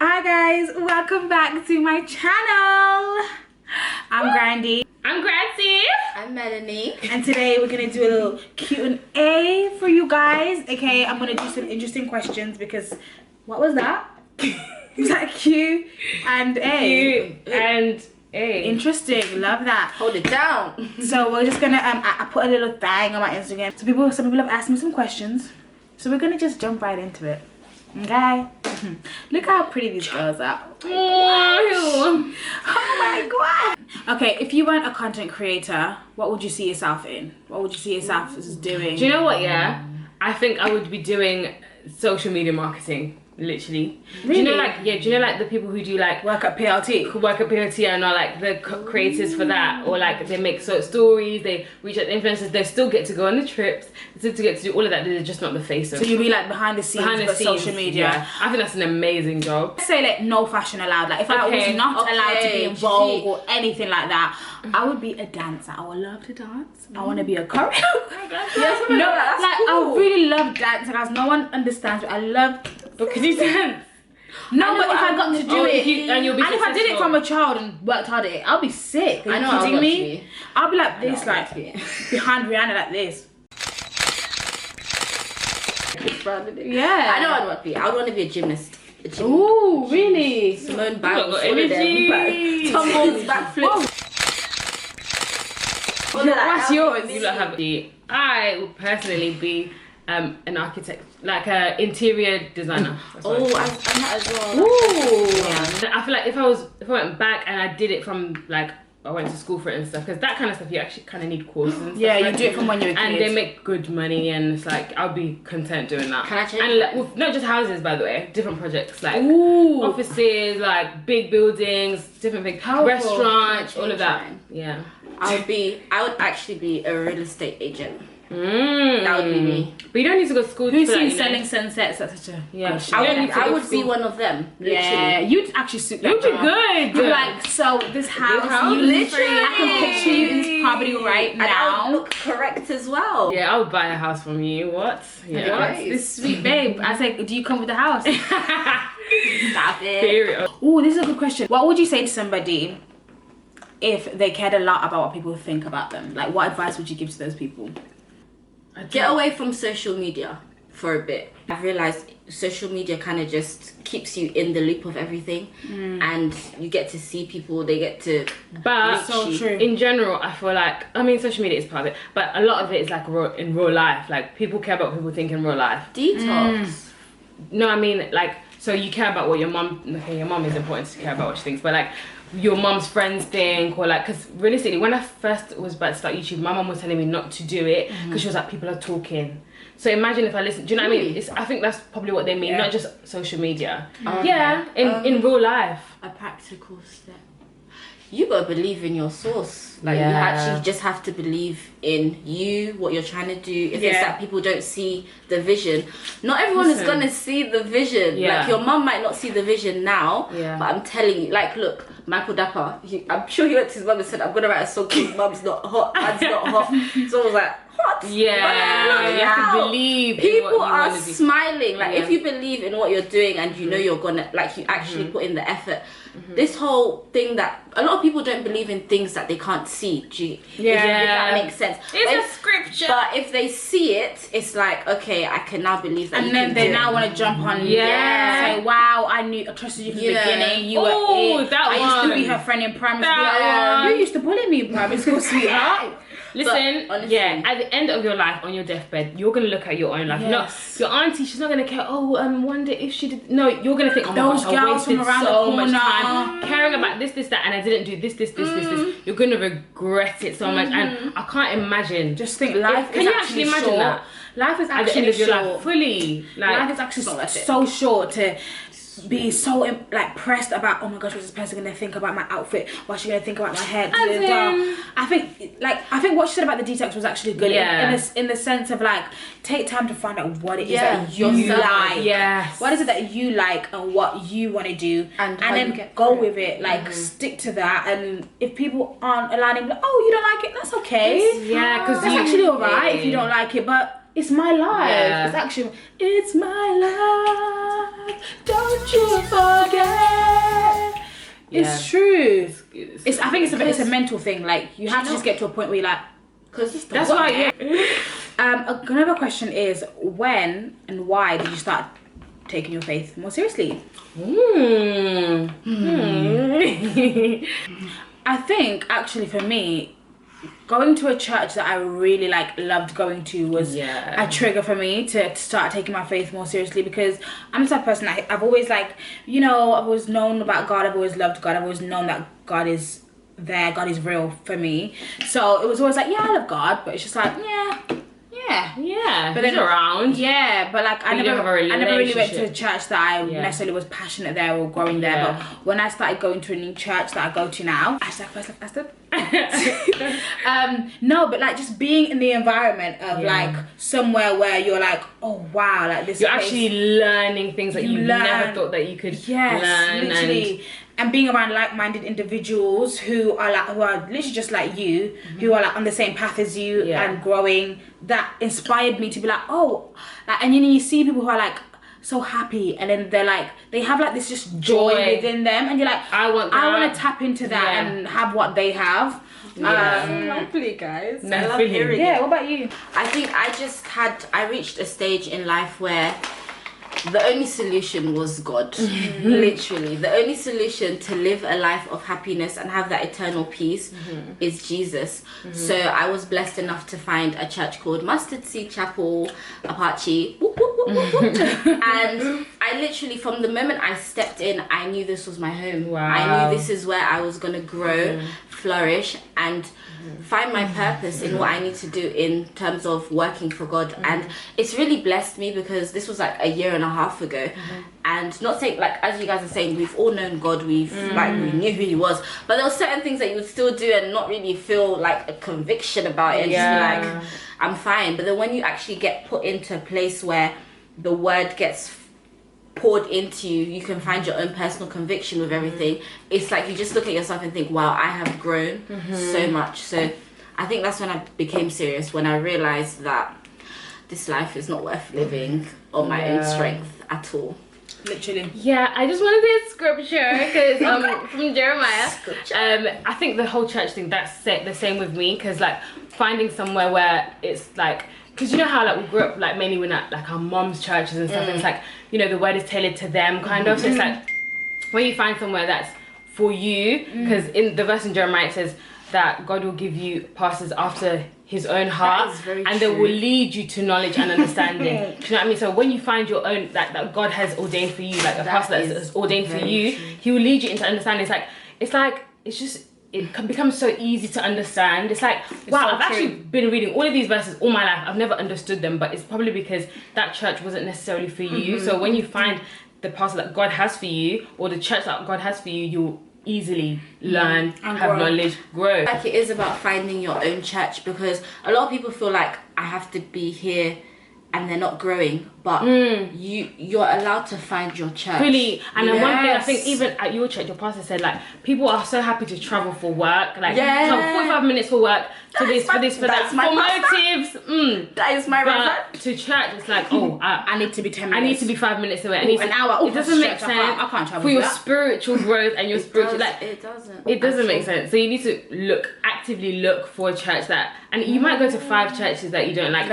Hi guys, welcome back to my channel. I'm Grandy. I'm Gracie. I'm Melanie. And today we're gonna do a little Q&A for you guys. Okay, I'm gonna do some interesting questions because what was that? Was that Q and A? Q and A. Interesting, love that. Hold it down. So we're just gonna I put a little thing on my Instagram. So some people have asked me some questions. So we're gonna just jump right into it. Okay. Look how pretty these girls are. Oh my god. Okay, if you weren't a content creator, what would you see yourself in? What would you see yourself as doing? Do you know what? Yeah, I think I would be doing social media marketing. Literally. Really? Do you know do you know the people who do work at PLT? who work at PLT and are like the creators for that, or like they make stories, they reach out to influencers, they still get to go on the trips, they still get to do all of that, they're just not the face of. So you'll be like behind the scenes, social media. Yeah, I think that's an amazing job. Let's say like no fashion allowed. Like if I was not allowed to be in Vogue or anything like that, I would be a dancer. I would love to dance. I want to be a choreographer. Yes, no, that's like cool. I really love dancing, guys. No one understands. I love. Because you dance. No, but if I got to do it, and if I did it from a child and worked hard at it, I'll be sick. Are you kidding me? I'll be like this, like behind Rihanna, like this. Yeah. I know I'd want to be. I would want to be a gymnast. Ooh, really? Simone Biles, all of energy. them. Tumbles, backflips. What's yours? You don't have I would personally be an architect, like an interior designer. Oh, I'm that as well. Ooh. Yeah. I feel like if I went back and I did it from like I went to school for it and stuff, because that kind of stuff you actually kind of need courses and stuff. Yeah, you like, do it from when you're a kid. and they make good money, and it's like I'll be content doing that. Can I change And that? like, not just houses, by the way, different projects like Ooh. offices, like big buildings, different things, Powerful. restaurants, all of that. Mine. Yeah. I would actually be a real estate agent. Mm. That would be me. But you don't need to go to school. Who's for that, seen you know? Selling Sunsets? That's such a Yeah. good show. I would be one of them. Literally. Yeah, you'd actually suit that. You'd be job. good. You'd be like, so this house, house? you literally, I can picture you in this property right And I now. would look correct as well. Yeah, I would buy a house from you. What? Yeah. What? This sweet babe. I say, do you come with the house? Stop it. Period. Oh, this is a good question. What would you say to somebody if they cared a lot about what people think about them? Like, what advice would you give to those people? Get away from social media for a bit. I've realized social media kind of just keeps you in the loop of everything, and you get to see people, they get to But So true. in general, I feel like, I mean, social media is part of it, but a lot of it is like in real life. Like, people care about what people think in real life. detox. No, I mean, like, so you care about what your mum, okay, your mum is important to care about what she thinks, but like, your mum's friends think, or like, because realistically, when I first was about to start YouTube, my mum was telling me not to do it because she was like, people are talking. So imagine if I listen, do you know what I mean? I think that's probably what they mean, not just social media. Okay. Yeah, in real life. A practical step. You gotta believe in your source. Like, you Yeah. actually just have to believe in you, what you're trying to do. If it's Yeah. that people don't see the vision, not everyone is gonna see the vision. Yeah. Like, your mum might not see the vision now, Yeah. but I'm telling you, like, look, Michael Dapper, I'm sure he went to his mum and said, I'm gonna write a song called Mum's Not Hot, Dad's Not Hot. So I was like, what? Yeah, Look you have to now. believe in People what you are want to do. smiling. Like, Yeah. if you believe in what you're doing and you know you're gonna, like, you actually put in the effort. This whole thing that a lot of people don't believe in things that they can't see. If that makes sense. It's a scripture. But if they see it, it's like, okay, I can now believe that. And you then can they do now it. want to jump on Yeah. say, wow, I trusted you from the Yeah. beginning. You Oh, were it. that I used to one. be her friend in primary That school. one. You used to bully me in primary school, sweetheart. Listen, But honestly- yeah, at the end of your life, on your deathbed, you're gonna look at your own life. Yes. No, your auntie, she's not gonna care. Oh, wonder if she did. No, you're gonna think, oh my Those gosh, I girls wasted from around so the much corner. time caring about this, that, and I didn't do this. You're gonna regret it so much, and I can't imagine. Just think life Can is you actually actually imagine short. that? Life is At the end actually of your short. life, fully, like, Life is actually not worth it. so short to be so like pressed about, oh my gosh, what's this person gonna think about my outfit, what's she gonna think about my hair, da, da, da. I think what she said about the detox was actually good, Yeah. in the sense of like, take time to find out what it is Yeah, that you yourself. like. Yes. What is it that you like and what you want to do, And how then you get go through it. with it. Like, stick to that. And if people aren't aligning, like, oh, you don't like it, that's okay. Yeah, because That's actually alright if you don't like it, but it's my life. Yeah. It's actually, it's my life. Don't you forget. It's true. It's I think it's a mental thing. Like you have to just get to a point where you're like, because that's why. Another question is, when and why did you start taking your faith more seriously? I think actually for me, going to a church that I really loved going to was a trigger for me to start taking my faith more seriously, because I'm the type of person I've always I've always known about God, I've always loved God, I've always known that God is there, God is real for me. So it was always I love God, but it's just but then he's around. But I never really went to a church that I necessarily was passionate there or growing there. But when I started going to a new church that I go to now, no, but just being in the environment of somewhere where you're oh wow, this you're place, actually learning things that you never thought that you could learn. Literally. And being around like-minded individuals who are literally just like you, who are on the same path as you and growing, that inspired me to be and you see people who are so happy, and then they're they have this just joy within them, and you're I want to tap into that and have what they have. Lovely, guys. I love hearing it. What about you? I think I reached a stage in life where the only solution was God. Literally, the only solution to live a life of happiness and have that eternal peace is Jesus. So I was blessed enough to find a church called Mustard Seed Chapel, Apache. And I literally, from the moment I stepped in, I knew this was my home. Wow. I knew this is where I was going to grow, flourish, and find my purpose in what I need to do in terms of working for God. And it's really blessed me, because this was a year and a half ago. And not saying, as you guys are saying, we've all known God, we knew who he was, but there were certain things that you would still do and not really feel a conviction about it. Just I'm fine. But then when you actually get put into a place where the word gets poured into you, you can find your own personal conviction with everything. It's you just look at yourself and think, wow, I have grown so much. So I think that's when I became serious, when I realized that this life is not worth living on my own strength at all. Literally. Yeah, I just wanted this scripture because from Jeremiah. I think the whole church thing, that's the same with me, because finding somewhere where it's because you know how we grew up mainly when at our mom's churches and stuff, and it's the word is tailored to them kind of. So it's when you find somewhere that's for you, because in the verse in Jeremiah it says that God will give you pastors after his own heart, and they will lead you to knowledge and understanding. Do you know what I mean? So when you find your own that God has ordained for you, a pastor that's ordained for you, he will lead you into understanding. It can become so easy to understand. It's wow, I've actually been reading all of these verses all my life. I've never understood them, but it's probably because that church wasn't necessarily for you. So when you find the pastor that God has for you, or the church that God has for you, you'll easily learn, have knowledge, grow. It is about finding your own church, because a lot of people feel I have to be here and they're not growing, but you're allowed to find your church. Really. And then one thing, I think even at your church, your pastor said people are so happy to travel for work, travel 45 minutes for work, for this, for that, for motives. That is my but to church, it's I need to be 10 minutes. I need to be 5 minutes away. I need an hour. It doesn't make sense. I can't travel for your spiritual growth and your spiritual it doesn't make sense. So you need to actively look for a church and you might go to 5 churches that you don't like.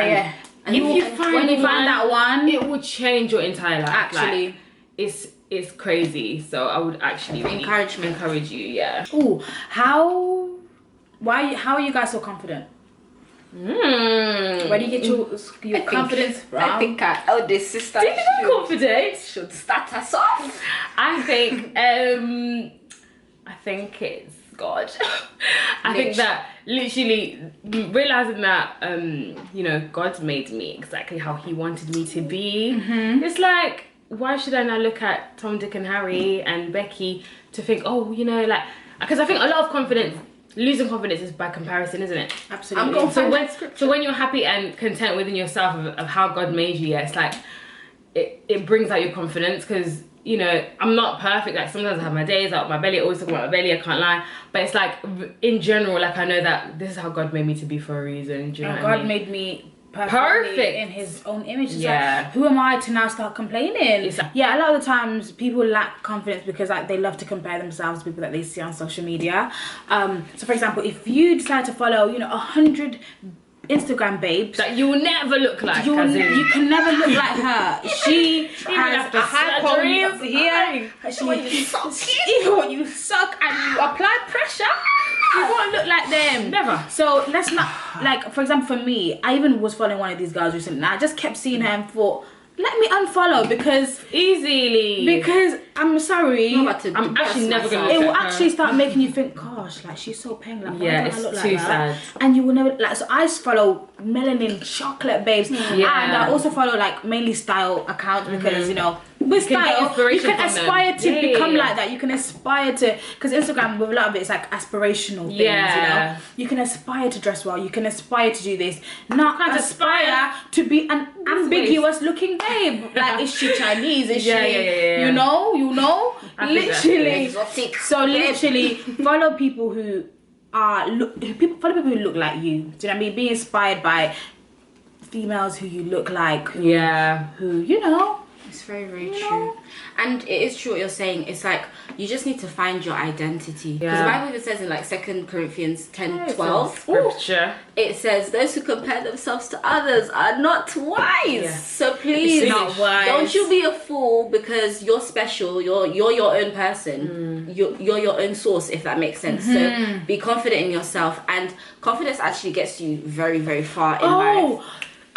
And if you find that one, it will change your entire life. Actually, it's crazy. So I would actually really encourage you. Yeah. Ooh, how are you guys so confident? Where do you get your confidence from? I think our eldest sister should start us off. I think it's God. I think that literally realizing that God's made me exactly how he wanted me to be. It's why should I now look at Tom, Dick and Harry and Becky to think, because I think a lot of confidence, losing confidence is by comparison, isn't it? Absolutely. So when you're happy and content within yourself of how God made you, it's it brings out your confidence, because I'm not perfect. Sometimes I have my days out, my belly, I always talk about my belly, I can't lie. But it's in general, I know that this is how God made me to be for a reason. Do you know what I mean? God made me perfectly in his own image. It's Yeah. like, who am I to now start complaining? Exactly. Yeah, a lot of the times people lack confidence because like they love to compare themselves to people that they see on social media. So for example, if you decide to follow, 100 Instagram babes That you will never look like. you can never look like her. She has after a high pony up surgery, here. Even when you suck Even when you suck and you apply pressure, you won't look like them. Never. So let's not, like, for example, for me, I even was following one of these girls recently and I just kept seeing her and thought, let me unfollow because I'm sorry. I'm about to I'm depress actually never gonna myself. It will at her. actually start making you think, gosh, like she's so pale. Like, why Yeah, don't I it's look like too that? sad. And you will never like. So I follow melanin chocolate babes, and I also follow like mainly style accounts because with can get style you inspiration can from them. aspire to Yeah, become yeah. like that. You can aspire to because Instagram with a lot of it is like aspirational things. Yeah. You can aspire to dress well. You can aspire to do this. Not Can't aspire to be an ambiguous looking babe. Like is she Chinese? Is Yeah, she? yeah, yeah, yeah. You know. I think that's Literally. Exotic. So literally follow people who follow people who look like you. Do you know what I mean? Be inspired by females who you look like. Who It's very, very true. And it is true what you're saying. It's like you just need to find your identity. Because the Bible even says in like 2 Corinthians 10:12, Scripture. it says those who compare themselves to others are not wise. Yeah. So please, It's not wise. don't you be a fool because you're special. You're your own person. You're your own source, if that makes sense. So be confident in yourself, and confidence actually gets you very, very far in life.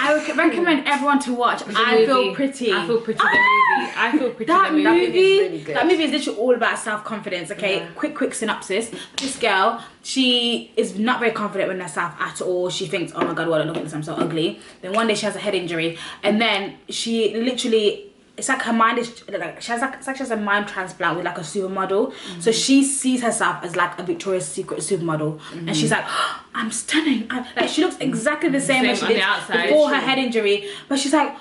I would recommend everyone to watch I Feel Pretty. I Feel Pretty, the movie. I Feel Pretty, That the movie. movie, is really good. that movie is literally all about self-confidence. Okay, Yeah. quick synopsis. This girl, she is not very confident with herself at all. She thinks, oh my god, look at this, I'm so ugly. Then one day she has a head injury, and then she literally. It's like her mind is like she has a mind transplant with like a supermodel. So she sees herself as like a Victoria's Secret supermodel, and she's like, oh, I'm stunning. Like she looks exactly the same as she on the did outside. before her head injury, but she's like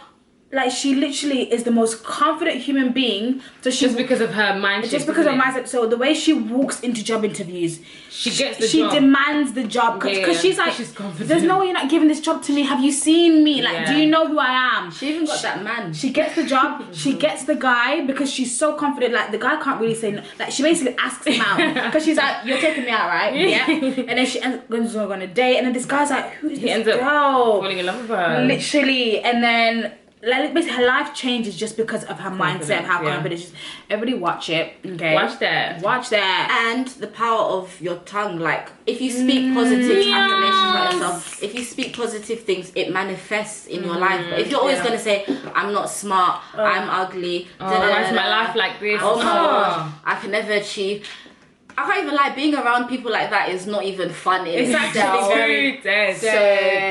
she literally is the most confident human being. So she Just because of her mindset. just because of mindset. So the way she walks into job interviews, She gets the she job. demands the job because Yeah, she's like, she's confident. there's no way you're not giving this job to me. Have you seen me? Like, do Yeah. you know who I am? She even got that man. She gets the job. She gets the guy because she's so confident. Like the guy can't really say no. Like she basically asks him out because she's like, "You're taking me out, right?" Yeah. And then she ends up going on a date, and then this guy's like, "Who's He this ends up girl?" falling in love with her. Literally, and then. Like basically her life changes just because of her mindset, how yeah. confident she is. Everybody watch it, okay? Watch that. Watch that. And the power of your tongue. Like if you speak positive affirmations about yourself, if you speak positive things, it manifests in your life. But if you're always gonna say, I'm not smart, I'm ugly, Why is my life like this? oh my god, I can never achieve. I can't even lie, being around people like that is not even fun in It's itself. actually very dead.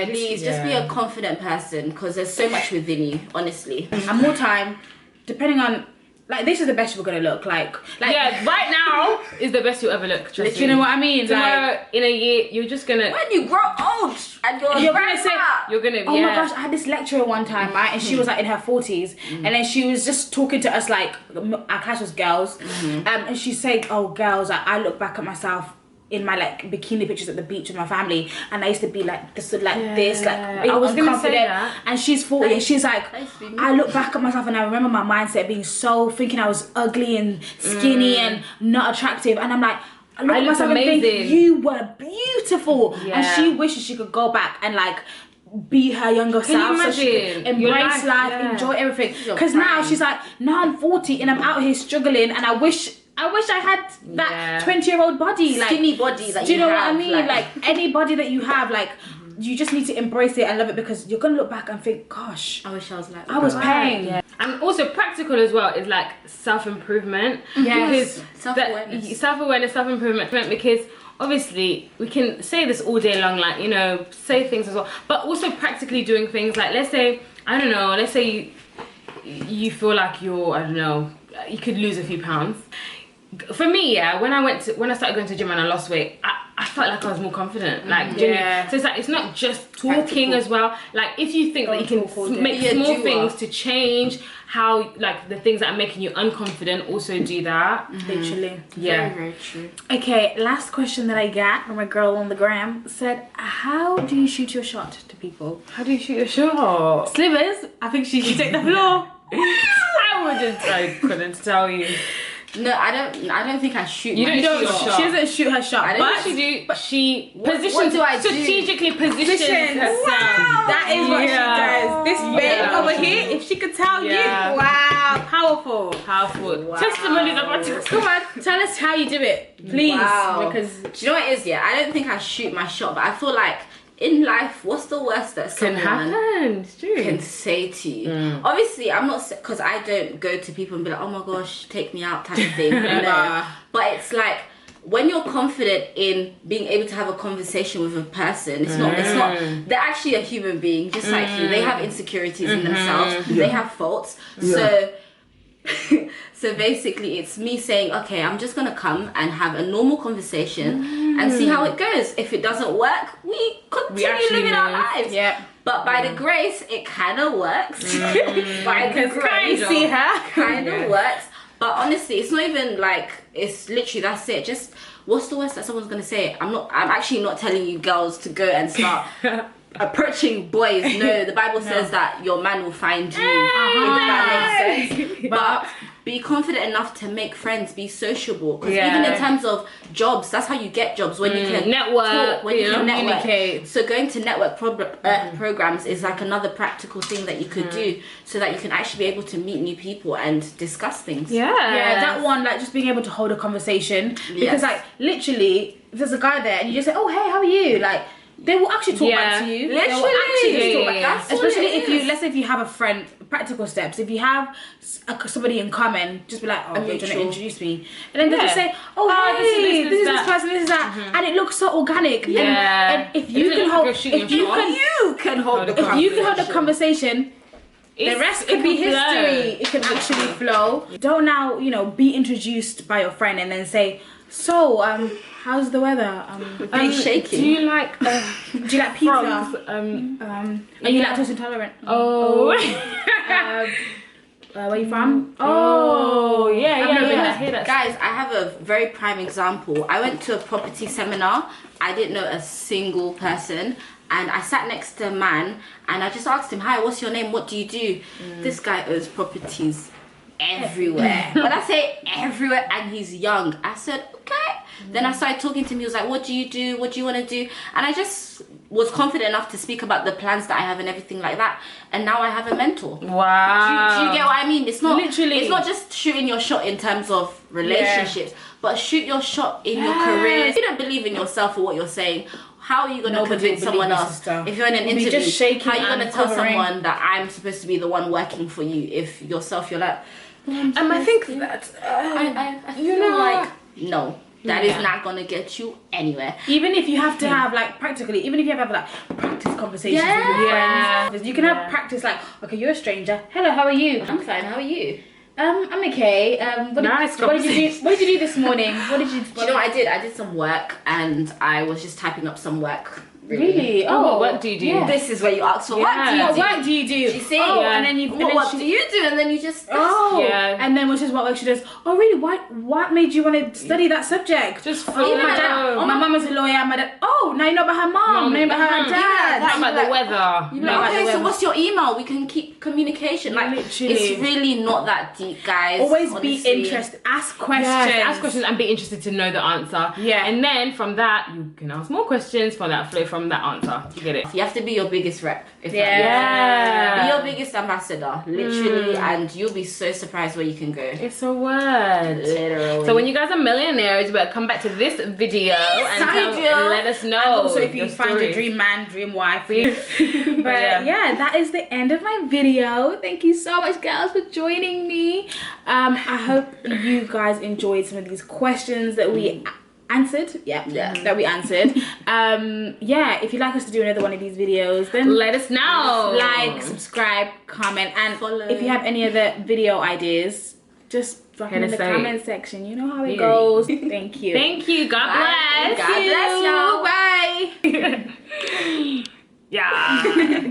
So please just be a confident person because there's so much within you, honestly. And more time, depending on like this is the best you're gonna look like Yeah, right now is the best you'll ever look. Trust you me. know what I mean? Tomorrow, Like in a year, you're just gonna. When you grow old and you're gonna say You're gonna. oh my gosh, I had this lecturer one time, right? And she was like in her 40s, and then she was just talking to us like our class was girls, and she said, "Oh, girls, I look back at myself in my like bikini pictures at the beach with my family, and I used to be like this, I was gonna say confident." that. And she's 40, and she's like, used to be me. "I look back at myself, and I remember my mindset being so thinking I was ugly and skinny and not attractive, and I'm like." I look I at look myself and think amazing. you were beautiful, and Yeah. she wishes she could go back and like be her younger Can you self, so she imagine? could Your embrace life, life, yeah. enjoy everything. Your Because now prime. she's like, now I'm 40 and I'm out here struggling, and I wish I had that Yeah. 20-year-old body, like skinny body that do you know have, what I mean? Like any body that you have, like you just need to embrace it and love it, because you're gonna look back and think, gosh, I wish I was like I was that. paying. Yeah. And also practical as well is like self-improvement. Yes. Because Self-awareness. Self-awareness, self-improvement, because obviously we can say this all day long, like, you know, say things as well, but also practically doing things like, let's say, I don't know, let's say you feel like you're, I don't know, you could lose a few pounds. For me, yeah, when I started going to the gym and I lost weight, I felt like I was more confident. Like, Yeah. so it's like, it's not just talking as well. Like, if you think that you can make Be a small doer. things to change how, like, the things that are making you unconfident, also do that. Literally. Yeah. Very, very true. Okay, last question that I got from a girl on the gram said, how do you shoot your shot to people? How do you shoot a shot? Slivers, I think she should take the floor. I couldn't tell you. No, I don't think I shoot. You my don't shoot shot. your shot. She doesn't shoot her shot, I don't but think She positions, what do I do? strategically positions Positions. herself. Wow. That is what she does. This babe Yeah. over here, if she could tell Yeah. you, wow, powerful. Powerful. Wow. Testimonies about to Come on, tell us how you do it, please. Wow. Because Do you know what it is? Yeah, I don't think I shoot my shot, but I feel like in life, what's the worst that can someone happen. It's true. can say to you? Obviously, I'm not, because I don't go to people and be like, oh my gosh, take me out type of thing. No. But it's like, when you're confident in being able to have a conversation with a person, it's not, they're actually a human being, just like you. They have insecurities in themselves. They have faults. So, so basically it's me saying, okay, I'm just gonna come and have a normal conversation and see how it goes. If it doesn't work, we continue actually living our move. lives. yeah. But by the grace, it kind of works. By the grace, You see her? kind of works. But honestly, it's not even like, it's literally, that's it. Just, what's the worst that someone's gonna say? I'm actually not telling you girls to go and start approaching boys. No, the Bible says that your man will find you. If that makes sense. But be confident enough to make friends, be sociable. Because even in terms of jobs, that's how you get jobs, when you can network, talk, when you can network. communicate. So going to network programs is like another practical thing that you could do, so that you can actually be able to meet new people and discuss things. Yeah. Yeah, that one, like just being able to hold a conversation. Because like literally, if there's a guy there and you just say, oh hey, how are you? Like, they will actually talk back to you. They will actually just talk back. That's all Especially it if you, is. let's say if you have a friend, practical steps. If you have somebody in common, just be like, oh, you're trying to introduce me. And then they just say, oh, hey, this is this person, this is that. And it looks so organic. Yeah. And if you can hold, if you can hold the conversation, the rest could be history. It could literally flow. Don't now, you know, be introduced by your friend and then say, so, how's the weather? Shaking. Do you like pizza? frogs? Are you lactose intolerant? Oh. Where are you from? Oh, yeah. I hear that. Guys, I have a very prime example. I went to a property seminar. I didn't know a single person. And I sat next to a man and I just asked him, hi, what's your name? What do you do? This guy owns properties everywhere. When I say everywhere, and he's young, I said, okay. Then I started talking to him. He was like, what do you do? What do you want to do? And I just was confident enough to speak about the plans that I have and everything like that. And now I have a mentor. Wow. Do you get what I mean? It's not Literally. It's not just shooting your shot in terms of relationships, but shoot your shot in your career. If you don't believe in yourself or what you're saying, how are you going to convince someone else? If you're in an interview, just shaking how are you going to and tell covering. someone that I'm supposed to be the one working for you if yourself, you're like, I think that I feel like, no. That is not gonna get you anywhere. Even if you have to have like practically, even if you have to have like practice conversations with your friends, you can have practice like, okay, you're a stranger. Hello, how are you? I'm fine. How are you? I'm okay. What did you do? What did you do this morning? What did you? Do you know what I did? I did some work and I was just typing up some work. Really? Oh, what work do you do? Yeah. This is where you ask for What what work do you do? You see? Oh, Yeah. and then you. What do you do? And then you just. Oh, Yeah. and then which is what work she does. Oh, really? What made you want to study that subject? Just Oh, my dad. Oh, my mum is a lawyer. My dad. Oh, now you know about her mum. Now you know about her dad. Talk about the weather. You know about the Okay, so weather. what's your email? We can keep communication. Like, Literally. it's really not that deep, guys. Always honestly. be interested. Ask questions. Yes, ask questions and be interested to know the answer. Yeah. And then from that, you can ask more questions from that flow from that answer. You get it? You have to be your biggest rep. If Yeah. that makes sense. Be your biggest ambassador, literally, and you'll be so surprised where you can go. It's a word. Literally. So when you guys are millionaires, you better come back to this video and let us know. And also, if you your find story. your dream man, dream wife. But yeah, that is the end of my video. Thank you so much, girls, for joining me. I hope you guys enjoyed some of these questions that we answered. That we answered. Yeah, if you'd like us to do another one of these videos, then Let us know. like, subscribe, comment, and Follow. if you have any other video ideas, just drop Hit in the us out. comment section. You know how it Period. goes. Thank you. Thank you. God Bye. bless. God bless y'all. Bye. Yeah.